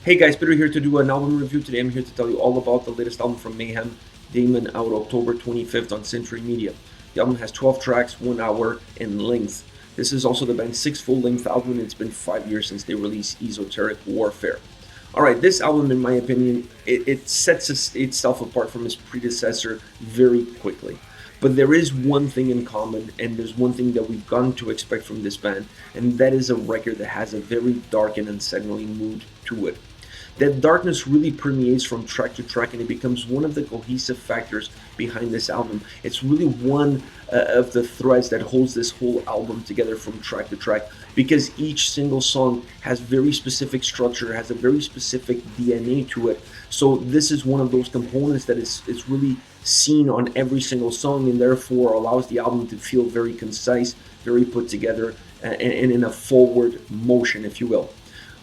Hey guys, Peter here to do an album review. Today I'm here to tell you all about the latest album from Mayhem, Daemon, out October 25th on Century Media. The album has 12 tracks, 1 hour in length. This is also the band's 6th full-length album, and it's been 5 years since they released Esoteric Warfare. Alright, this album, in my opinion, it sets itself apart from its predecessor very quickly. But there is one thing in common, and there's one thing that we've gotten to expect from this band, and that is a record that has a very dark and unsettling mood to it. That darkness really permeates from track to track, and it becomes one of the cohesive factors behind this album. It's really one of the threads that holds this whole album together from track to track, because each single song has very specific structure, has a very specific DNA to it. So this is one of those components that is really seen on every single song, and therefore allows the album to feel very concise, very put together, and in a forward motion, if you will.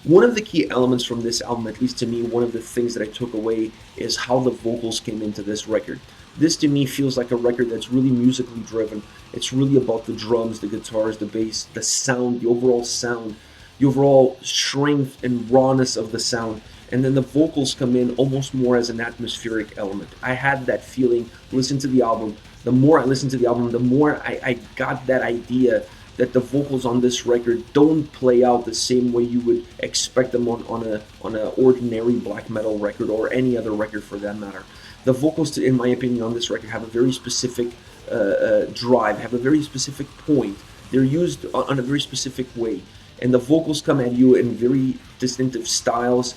One of the key elements from this album, at least to me, one of the things that I took away is how the vocals came into this record. This to me feels like a record that's really musically driven. It's really about the drums, the guitars, the bass, the sound, the overall strength and rawness of the sound. And then the vocals come in almost more as an atmospheric element. I had that feeling, listen to the album. The more I listened to the album, the more I got that idea that the vocals on this record don't play out the same way you would expect them on a ordinary black metal record, or any other record for that matter. The vocals, in my opinion, on this record have a very specific drive, have a very specific point. They're used on a very specific way, and the vocals come at you in very distinctive styles,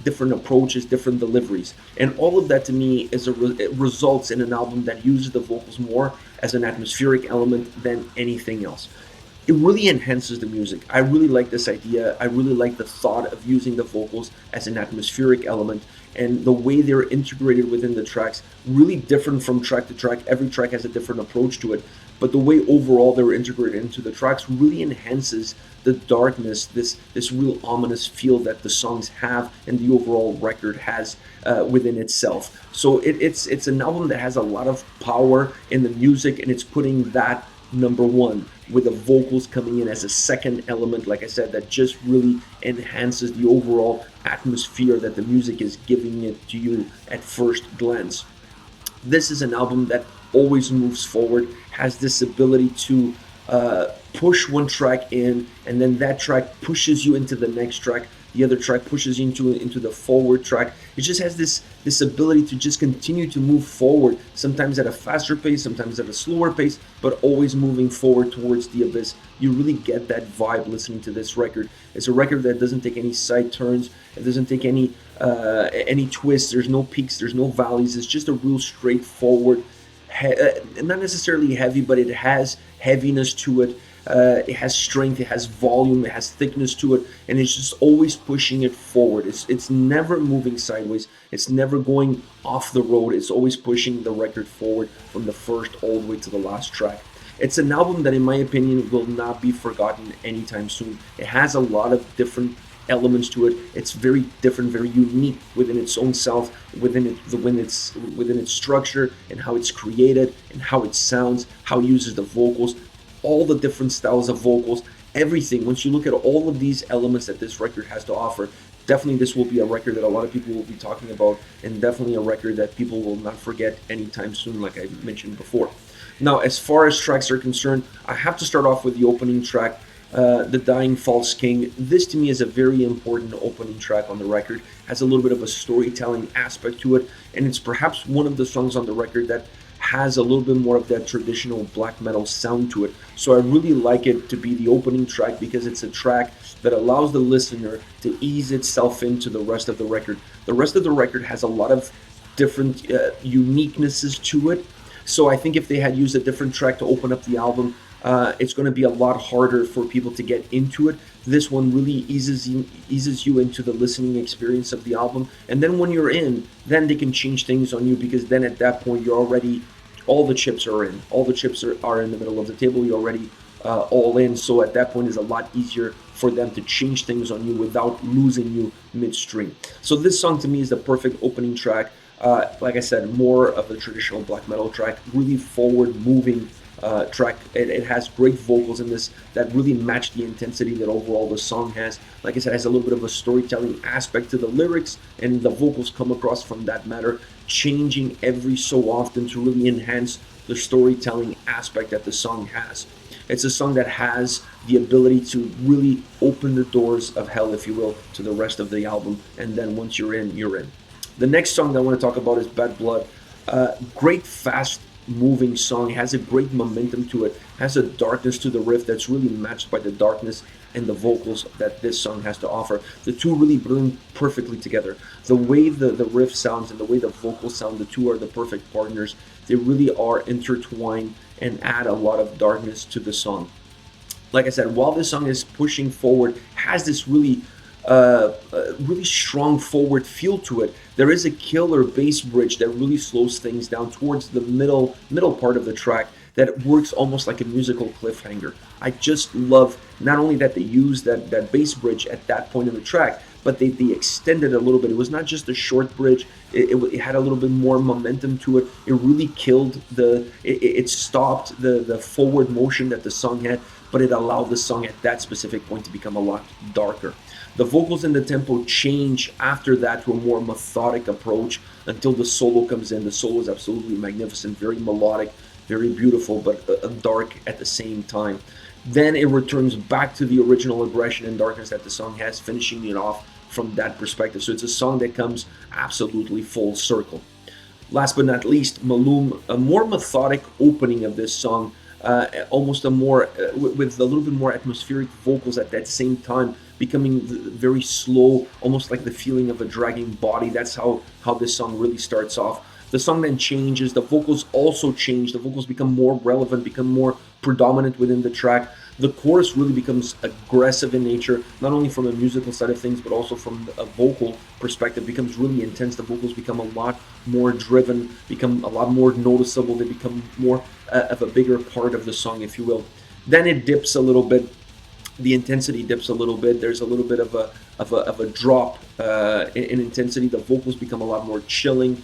different approaches, different deliveries, and all of that to me it results in an album that uses the vocals more as an atmospheric element than anything else. It really enhances the music. I really like this idea. I really like the thought of using the vocals as an atmospheric element, and the way they're integrated within the tracks, really different from track to track. Every track has a different approach to it, but the way overall they're integrated into the tracks really enhances the darkness, this real ominous feel that the songs have and the overall record has within itself. So it's an album that has a lot of power in the music, and it's putting that number one, with the vocals coming in as a second element, like I said, that just really enhances the overall atmosphere that the music is giving it to you at first glance. This is an album that always moves forward, has this ability to push one track in, and then that track pushes you into the next track. The other track pushes you into the forward track. It just has this ability to just continue to move forward, sometimes at a faster pace, sometimes at a slower pace, but always moving forward towards the abyss. You really get that vibe listening to this record. It's a record that doesn't take any side turns. It doesn't take any twists. There's no peaks. There's no valleys. It's just a real straightforward, not necessarily heavy, but it has heaviness to it. It has strength, it has volume, it has thickness to it, and it's just always pushing it forward. It's never moving sideways. It's never going off the road. It's always pushing the record forward from the first all the way to the last track. It's an album that, in my opinion, will not be forgotten anytime soon. It has a lot of different elements to it. It's very different, very unique within its own self, within its structure, and how it's created, and how it sounds, how it uses the vocals, all the different styles of vocals, everything. Once you look at all of these elements that this record has to offer, definitely this will be a record that a lot of people will be talking about, and definitely a record that people will not forget anytime soon, like I mentioned before. Now, as far as tracks are concerned, I have to start off with the opening track, The Dying False King. This to me is a very important opening track on the record. Has a little bit of a storytelling aspect to it, and it's perhaps one of the songs on the record that has a little bit more of that traditional black metal sound to it. So I really like it to be the opening track, because it's a track that allows the listener to ease itself into the rest of the record. The rest of the record has a lot of different uniquenesses to it. So I think if they had used a different track to open up the album, it's going to be a lot harder for people to get into it. This one really eases you into the listening experience of the album, and then when you're in, then they can change things on you, because then at that point you're already, all the chips are in. All the chips are in the middle of the table. You're already all in. So at that point, it's a lot easier for them to change things on you without losing you midstream. So this song to me is the perfect opening track. Like I said, more of a traditional black metal track, really forward moving track. It has great vocals in this that really match the intensity that overall the song has. Like I said, it has a little bit of a storytelling aspect to the lyrics, and the vocals come across from that matter, changing every so often to really enhance the storytelling aspect that the song has. It's a song that has the ability to really open the doors of hell, if you will, to the rest of the album, and then once you're in, you're in. The next song that I want to talk about is Bad Blood. Great, fast moving song. It has a great momentum to it. Has a darkness to the riff that's really matched by the darkness and the vocals that this song has to offer. The two really blend perfectly together. The way the riff sounds and the way the vocals sound, the two are the perfect partners. They really are intertwined and add a lot of darkness to the song. Like I said, while this song is pushing forward, has this really really strong forward feel to it. There is a killer bass bridge that really slows things down towards the middle part of the track that works almost like a musical cliffhanger. I just love not only that they use that bass bridge at that point in the track, but they extended a little bit. It was not just a short bridge. It had a little bit more momentum to it. It really killed it stopped the forward motion that the song had, but it allowed the song at that specific point to become a lot darker. The vocals and the tempo change after that to a more methodic approach until the solo comes in. The solo is absolutely magnificent, very melodic, very beautiful, but dark at the same time. Then it returns back to the original aggression and darkness that the song has, finishing it off from that perspective. So it's a song that comes absolutely full circle. Last but not least, Maloom, a more methodic opening of this song, almost a more with a little bit more atmospheric vocals at that same time, becoming very slow, almost like the feeling of a dragging body. That's how this song really starts off. The song then changes. The vocals also change. The vocals become more relevant, become more predominant within the track. The chorus really becomes aggressive in nature, not only from a musical side of things, but also from a vocal perspective. It becomes really intense. The vocals become a lot more driven, become a lot more noticeable. They become more of a bigger part of the song, if you will. Then it dips a little bit. The intensity dips a little bit. There's a little bit of a drop in intensity. The vocals become a lot more chilling.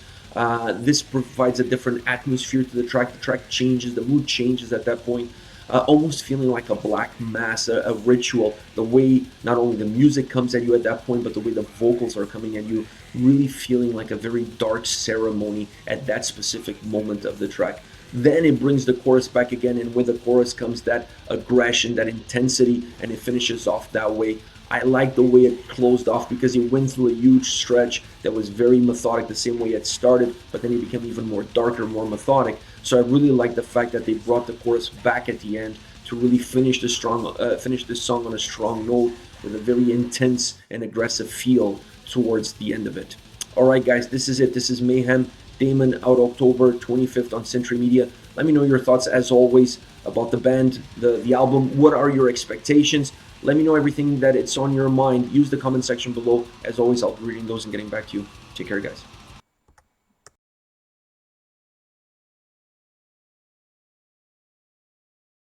This provides a different atmosphere to the track. The track changes. The mood changes at that point. Almost feeling like a black mass, a ritual. The way not only the music comes at you at that point, but the way the vocals are coming at you, really feeling like a very dark ceremony at that specific moment of the track. Then it brings the chorus back again, and with the chorus comes that aggression, that intensity, and it finishes off that way. I like the way it closed off because it went through a huge stretch that was very methodic, the same way it started, but then it became even more darker, more methodic. So I really like the fact that they brought the chorus back at the end to really finish this song on a strong note with a very intense and aggressive feel towards the end of it. All right, guys, this is it. This is Mayhem. Daemon, out October 25th on Century Media. Let me know your thoughts, as always, about the band, the album. What are your expectations? Let me know everything that it's on your mind. Use the comment section below. As always, I'll be reading those and getting back to you. Take care, guys.